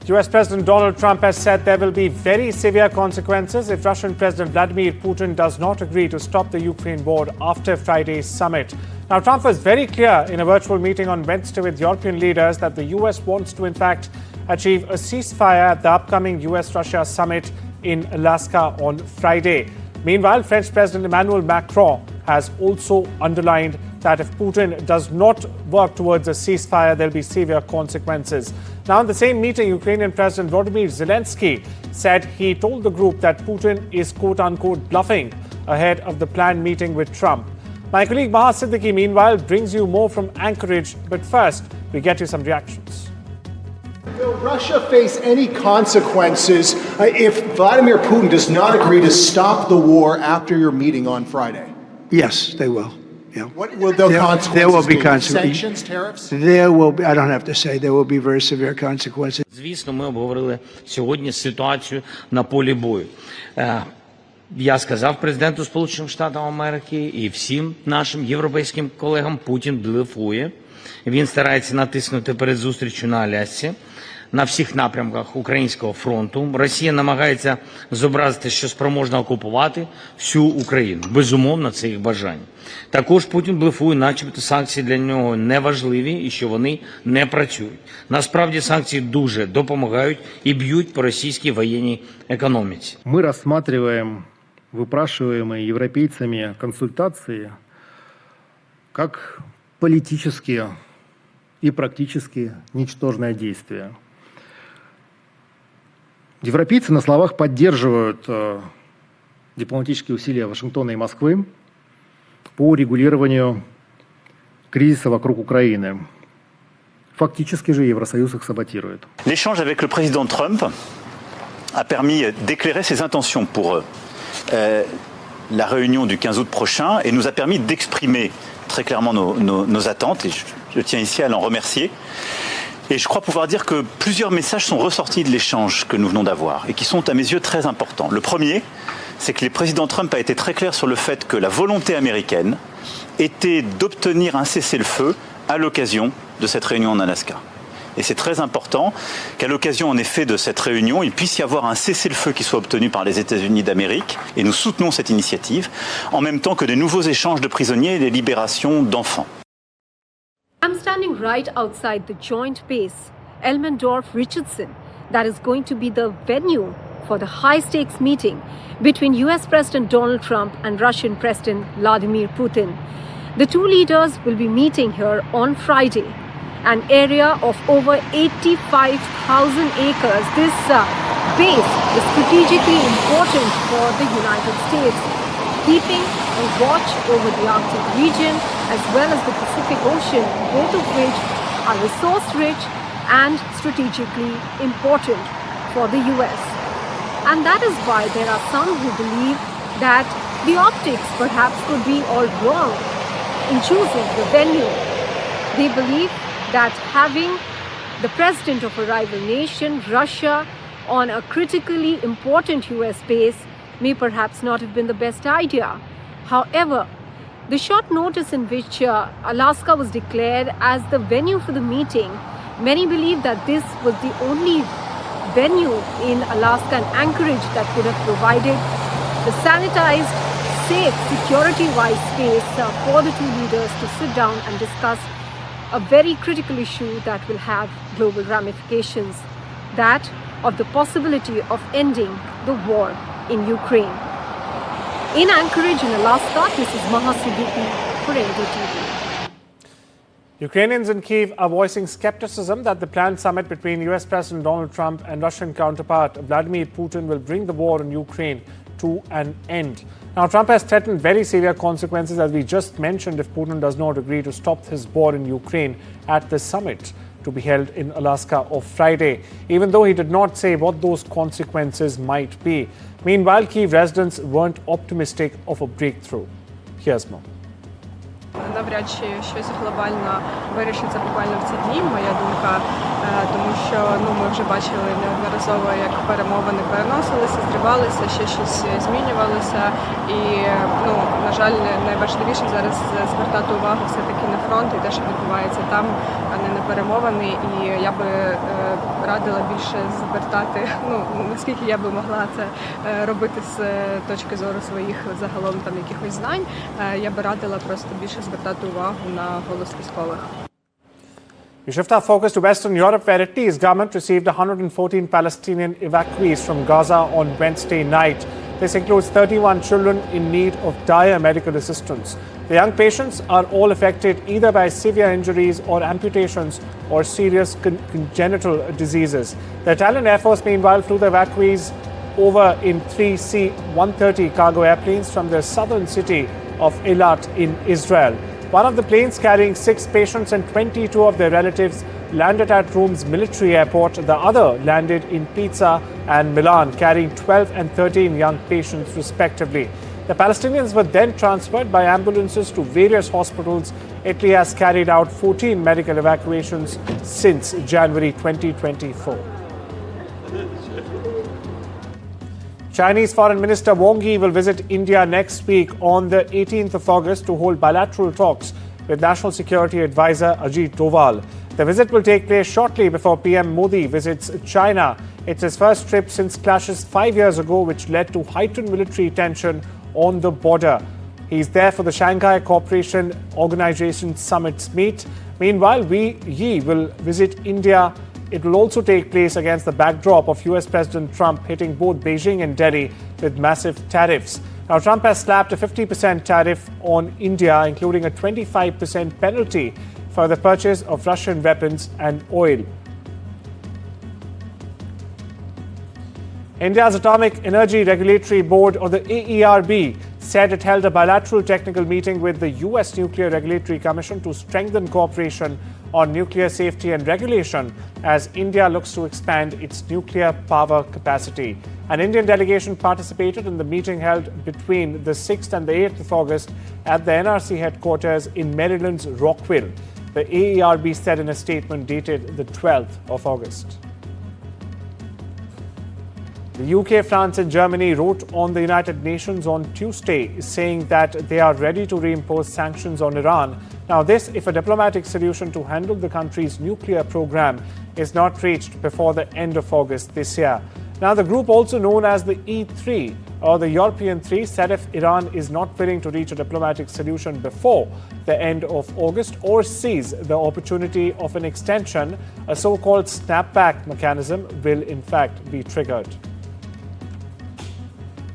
US President Donald Trump has said there will be very severe consequences if Russian President Vladimir Putin does not agree to stop the Ukraine war after Friday's summit. Now, Trump was very clear in a virtual meeting on Wednesday with European leaders that the US wants to, in fact, achieve a ceasefire at the upcoming US-Russia summit in Alaska on Friday. Meanwhile, French President Emmanuel Macron has also underlined that if Putin does not work towards a ceasefire, there will be severe consequences. Now, in the same meeting, Ukrainian President Volodymyr Zelensky said he told the group that Putin is quote-unquote bluffing ahead of the planned meeting with Trump. My colleague Maha Siddiqui, meanwhile, brings you more from Anchorage. But first, we get you some reactions. Will Russia face any consequences if Vladimir Putin does not agree to stop the war after your meeting on Friday? Yes, they will. Yeah. What will the consequences there will be be? consequences. Sanctions, tariffs? There will be, I don't have to say, there will be very severe consequences. Звісно, ми обговорили сьогодні ситуацію на полі бою. Я сказав президенту Сполучених Штатів Америки і всім нашим європейським колегам, Путін блефує. Він старається натиснути перед зустрічю на Алясці, на всіх напрямках українського фронту. Росія намагається зобразити, що спроможна окупувати всю Україну. Безумовно, це їх бажання. Також Путін блефує, начебто санкції для нього не важливі і що вони не працюють. Насправді санкції дуже допомагають і б'ють по російській воєнній економіці. Мы рассматриваем выпрашиваемые европейцами консультации как политические и практически ничтожное действие. Европейцы на словах поддерживают дипломатические усилия Вашингтона и Москвы по урегулированию кризиса вокруг Украины. Фактически же Евросоюз их саботирует. L'échange avec le président Trump a permis d'éclairer ses intentions pour la réunion du 15 août prochain et nous a permis d'exprimer très clairement nos attentes et je tiens ici à l'en remercier. Et je crois pouvoir dire que plusieurs messages sont ressortis de l'échange que nous venons d'avoir et qui sont à mes yeux très importants. Le premier, c'est que le président Trump a été très clair sur le fait que la volonté américaine était d'obtenir un cessez-le-feu à l'occasion de cette réunion en Alaska. Et c'est très important qu'à l'occasion en effet de cette réunion, il puisse y avoir un cessez-le-feu qui soit obtenu par les États-Unis d'Amérique, et nous soutenons cette initiative, en même temps que de nouveaux échanges de prisonniers et des libérations d'enfants. I'm standing right outside the joint base, Elmendorf-Richardson, that is going to be the venue for the high-stakes meeting between US President Donald Trump and Russian President Vladimir Putin. The two leaders will be meeting here on Friday. An area of over 85,000 acres. This base is strategically important for the United States, keeping a watch over the Arctic region as well as the Pacific Ocean, both of which are resource-rich and strategically important for the US. And that is why there are some who believe that the optics perhaps could be all wrong in choosing the venue. They believe that having the president of a rival nation, Russia, on a critically important US base may perhaps not have been the best idea. However, the short notice in which Alaska was declared as the venue for the meeting, many believe that this was the only venue in Alaska and Anchorage that could have provided the sanitized, safe, security-wise space for the two leaders to sit down and discuss a very critical issue that will have global ramifications, that of the possibility of ending the war in Ukraine. In Anchorage, in Alaska, this is Maha Siddiqui for NDTV. Ukrainians in Kyiv are voicing skepticism that the planned summit between US President Donald Trump and Russian counterpart Vladimir Putin will bring the war in Ukraine to an end. Now, Trump has threatened very severe consequences, as we just mentioned, if Putin does not agree to stop his war in Ukraine at the summit to be held in Alaska on Friday, even though he did not say what those consequences might be. Meanwhile, Kyiv residents weren't optimistic of a breakthrough. Here's more. Навряд чи щось глобально вирішиться буквально в ці дні. Моя думка тому що ми вже бачили неодноразово, як перемовини переносилися, зривалися, ще щось змінювалося. І, на жаль, найважливіше зараз звертати увагу все-таки на фронт і те, що відбувається там, а не на перемовини. І я би радила більше звертати, наскільки я би могла це робити з точки зору своїх загалом там якихось знань, я би радила просто більше звертати увагу на голос військових. We shift our focus to Western Europe, where Italy's government received 114 Palestinian evacuees from Gaza on Wednesday night. This includes 31 children in need of dire medical assistance. The young patients are all affected either by severe injuries or amputations or serious congenital diseases. The Italian Air Force, meanwhile, flew the evacuees over in 3 C-130 cargo airplanes from the southern city of Eilat in Israel. One of the planes carrying 6 patients and 22 of their relatives landed at Rome's military airport. The other landed in Pisa and Milan, carrying 12 and 13 young patients respectively. The Palestinians were then transferred by ambulances to various hospitals. Italy has carried out 14 medical evacuations since January 2024. Chinese Foreign Minister Wang Yi will visit India next week on the 18th of August to hold bilateral talks with National Security Advisor Ajit Doval. The visit will take place shortly before PM Modi visits China. It's his first trip since clashes 5 years ago, which led to heightened military tension on the border. He's there for the Shanghai Cooperation Organization Summit's meet. Meanwhile, Yi will visit India. It will also take place against the backdrop of US President Trump hitting both Beijing and Delhi with massive tariffs. Now, Trump has slapped a 50% tariff on India, including a 25% penalty for the purchase of Russian weapons and oil. India's Atomic Energy Regulatory Board, or the AERB, said it held a bilateral technical meeting with the US Nuclear Regulatory Commission to strengthen cooperation on nuclear safety and regulation as India looks to expand its nuclear power capacity. An Indian delegation participated in the meeting held between the 6th and the 8th of August at the NRC headquarters in Maryland's Rockville. The AERB said in a statement dated the 12th of August. The UK, France and Germany wrote on the United Nations on Tuesday, saying that they are ready to reimpose sanctions on Iran. Now, this if a diplomatic solution to handle the country's nuclear program is not reached before the end of August this year. Now, the group, also known as the E3 or the European Three, said if Iran is not willing to reach a diplomatic solution before the end of August or sees the opportunity of an extension, a so-called snapback mechanism will in fact be triggered.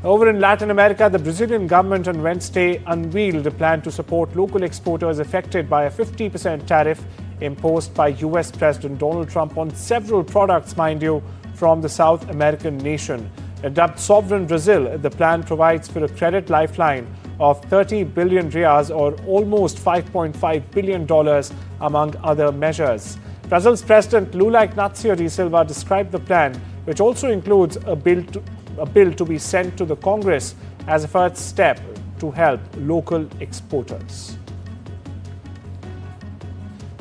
Over in Latin America, the Brazilian government on Wednesday unveiled a plan to support local exporters affected by a 50% tariff imposed by US President Donald Trump on several products, mind you, from the South American nation. Dubbed Sovereign Brazil, the plan provides for a credit lifeline of 30 billion reais, or almost $5.5 billion, among other measures. Brazil's President Lula Inácio da Silva described the plan, which also includes a bill to be sent to the Congress as a first step to help local exporters.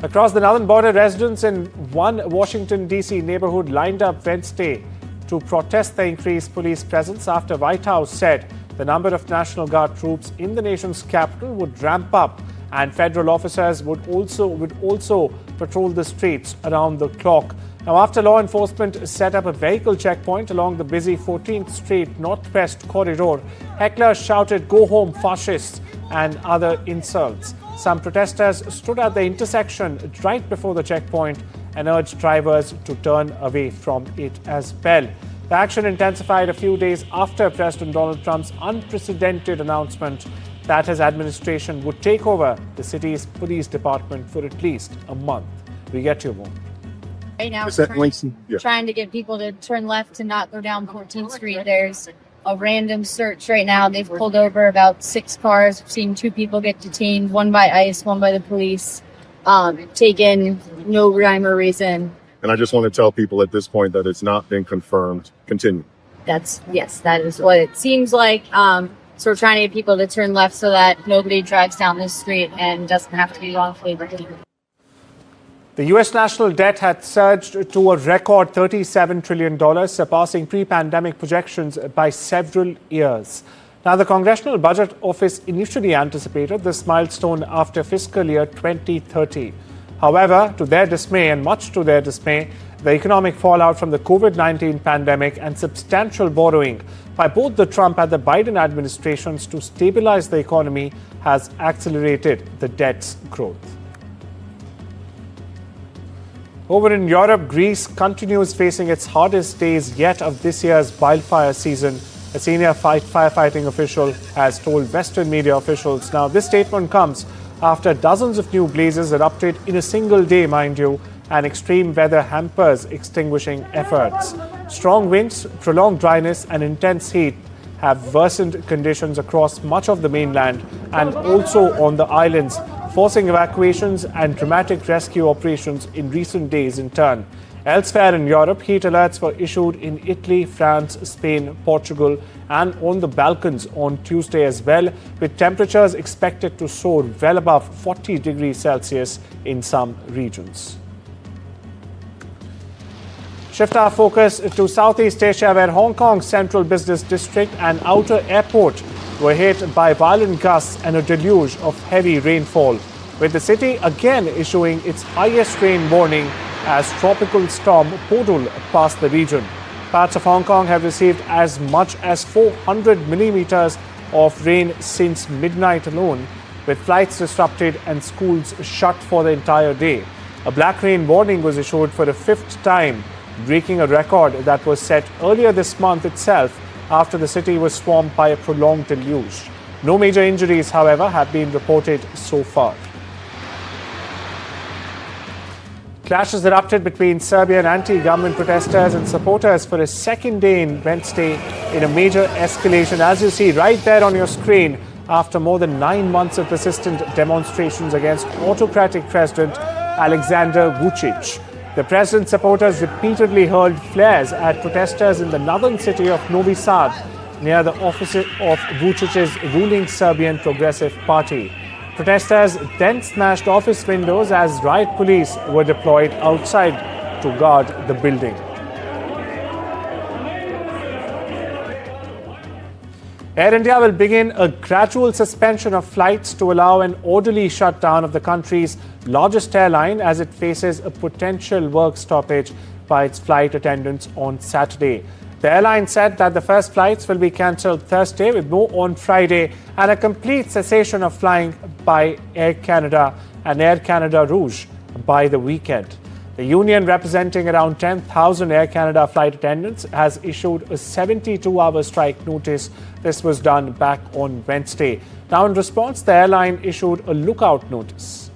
Across the northern border, residents in one Washington, D.C. neighborhood lined up Wednesday to protest the increased police presence after White House said the number of National Guard troops in the nation's capital would ramp up and federal officers would also patrol the streets around the clock. Now, after law enforcement set up a vehicle checkpoint along the busy 14th Street Northwest corridor, hecklers shouted "Go home, fascists," and other insults. Some protesters stood at the intersection right before the checkpoint and urged drivers to turn away from it as well. The action intensified a few days after President Donald Trump's unprecedented announcement that his administration would take over the city's police department for at least a month. We get you more. Right now, trying to get people to turn left to not go down 14th Street. There's a random search right now. They've pulled over about 6 cars. We've seen 2 people get detained, one by ICE, one by the police, taken, no rhyme or reason. And I just want to tell people at this point that it's not been confirmed. Continue. That is what it seems like. So we're trying to get people to turn left so that nobody drives down this street and doesn't have to be wrongfully detained. The US national debt had surged to a record $37 trillion, surpassing pre-pandemic projections by several years. Now, the Congressional Budget Office initially anticipated this milestone after fiscal year 2030. However, to their dismay, and much to their dismay, the economic fallout from the COVID-19 pandemic and substantial borrowing by both the Trump and the Biden administrations to stabilize the economy has accelerated the debt's growth. Over in Europe, Greece continues facing its hardest days yet of this year's wildfire season. A senior firefighting official has told Western media officials. Now, this statement comes after dozens of new blazes erupted in a single day, mind you, and extreme weather hampers extinguishing efforts. Strong winds, prolonged dryness, and intense heat have worsened conditions across much of the mainland and also on the islands, forcing evacuations and dramatic rescue operations in recent days in turn. Elsewhere in Europe, heat alerts were issued in Italy, France, Spain, Portugal, and on the Balkans on Tuesday as well, with temperatures expected to soar well above 40 degrees Celsius in some regions. Shift our focus to Southeast Asia, where Hong Kong's central business district and outer airport were hit by violent gusts and a deluge of heavy rainfall, with the city again issuing its highest rain warning as tropical storm Podul passed the region. Parts of Hong Kong have received as much as 400 millimeters of rain since midnight alone, with flights disrupted and schools shut for the entire day. A black rain warning was issued for the fifth time, breaking a record that was set earlier this month itself after the city was swamped by a prolonged deluge. No major injuries, however, have been reported so far. Clashes erupted between Serbian anti-government protesters and supporters for a second day in Wednesday in a major escalation, as you see right there on your screen, after more than 9 months of persistent demonstrations against autocratic President Alexander Vučić. The president's supporters repeatedly hurled flares at protesters in the northern city of Novi Sad, near the office of Vučić's ruling Serbian Progressive Party. Protesters then smashed office windows as riot police were deployed outside to guard the building. Air India will begin a gradual suspension of flights to allow an orderly shutdown of the country's largest airline as it faces a potential work stoppage by its flight attendants on Saturday. The airline said that the first flights will be cancelled Thursday, with more on Friday, and a complete cessation of flying by Air Canada and Air Canada Rouge by the weekend. The union, representing around 10,000 Air Canada flight attendants, has issued a 72-hour strike notice. This was done back on Wednesday. Now, in response, the airline issued a lookout notice.